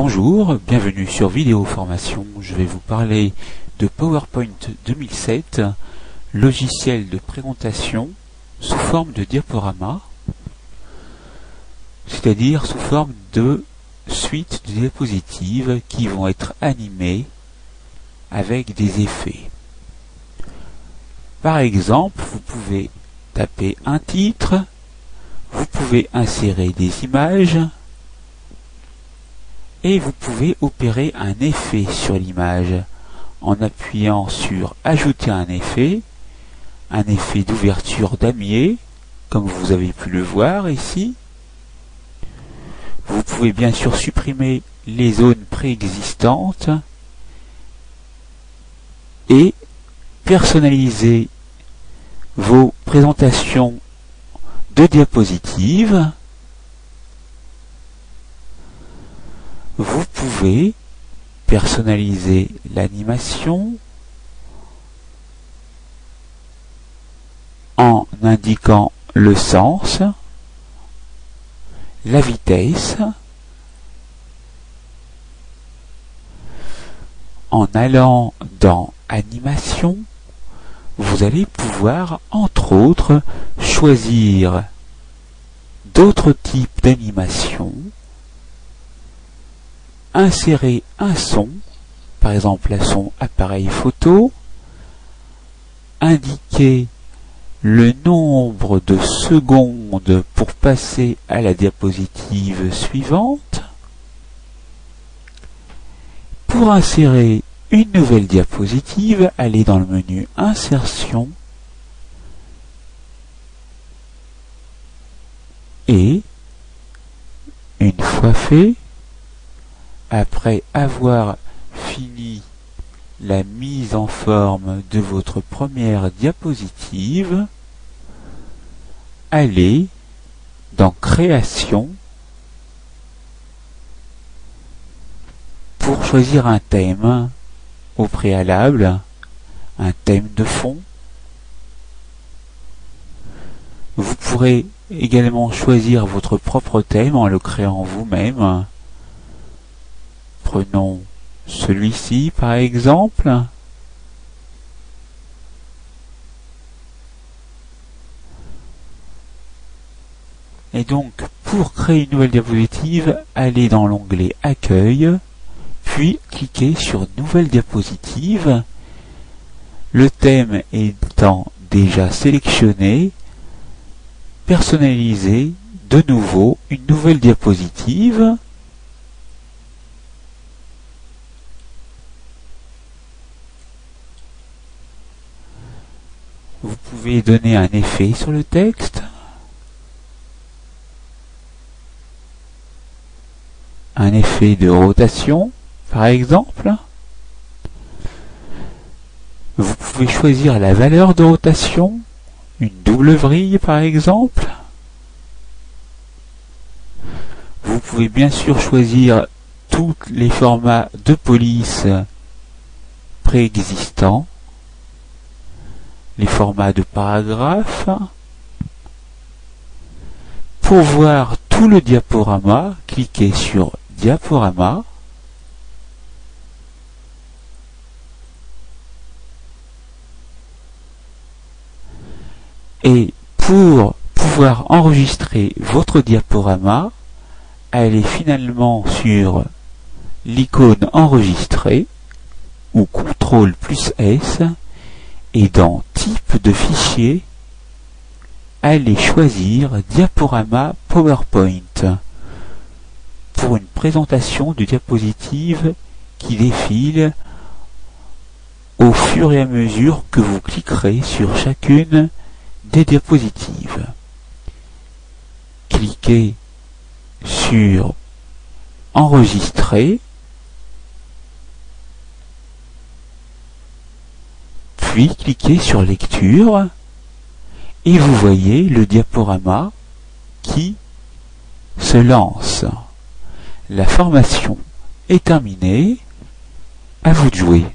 Bonjour, bienvenue sur Vidéo Formation. Je vais vous parler de PowerPoint 2007, logiciel de présentation sous forme de diaporama, c'est-à-dire sous forme de suite de diapositives qui vont être animées avec des effets. Par exemple, vous pouvez taper un titre, vous pouvez insérer des images et vous pouvez opérer un effet sur l'image en appuyant sur Ajouter un effet d'ouverture damier, comme vous avez pu le voir ici. Vous pouvez bien sûr supprimer les zones préexistantes et personnaliser vos présentations de diapositives. Vous pouvez personnaliser l'animation en indiquant le sens, la vitesse, en allant dans Animation, vous allez pouvoir, entre autres, choisir d'autres types d'animation, insérer un son, par exemple un son appareil photo, indiquer le nombre de secondes pour passer à la diapositive suivante. Pour insérer une nouvelle diapositive, allez dans le menu Insertion et, une fois fait, après avoir fini la mise en forme de votre première diapositive, allez dans Création pour choisir un thème au préalable, un thème de fond. Vous pourrez également choisir votre propre thème en le créant vous-même. Prenons celui-ci par exemple. Et donc, pour créer une nouvelle diapositive, allez dans l'onglet Accueil, puis cliquez sur Nouvelle diapositive. Le thème étant déjà sélectionné, personnalisez de nouveau une nouvelle diapositive. Vous pouvez donner un effet sur le texte, un effet de rotation par exemple. Vous pouvez choisir la valeur de rotation, une double vrille par exemple. Vous pouvez bien sûr choisir tous les formats de police préexistants, les formats de paragraphes. Pour voir tout le diaporama, cliquez sur Diaporama. Et pour pouvoir enregistrer votre diaporama, allez finalement sur l'icône Enregistrer ou CTRL plus S et dans Type de fichier, allez choisir Diaporama PowerPoint pour une présentation de diapositive qui défile au fur et à mesure que vous cliquerez sur chacune des diapositives. Cliquez sur Enregistrer, puis cliquez sur Lecture et vous voyez le diaporama qui se lance. La formation est terminée, à vous de jouer.